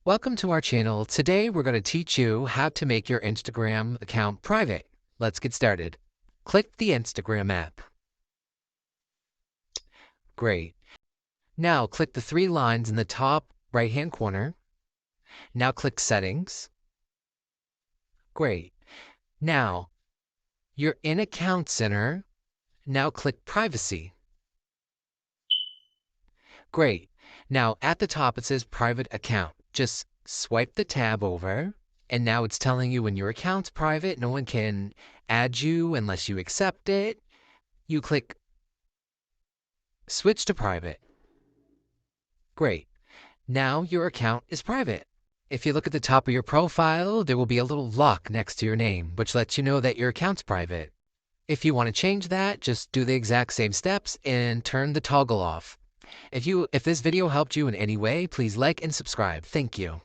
Welcome to our channel. Today we're going to teach you how to make your Instagram account private. Let's get started. Click the Instagram app. Great. Now click the three lines in the top right-hand corner. Now click Settings. Great. Now you're in Account Center. Now click Privacy. Great. Now at the top it says Private Account. Just swipe the tab over, and now it's telling you when your account's private, no one can add you unless you accept it. You click Switch to Private. Great. Now your account is private. If you look at the top of your profile, there will be a little lock next to your name, which lets you know that your account's private. If you want to change that, just do the exact same steps and turn the toggle off. If this video helped you in any way, please like and subscribe. Thank you.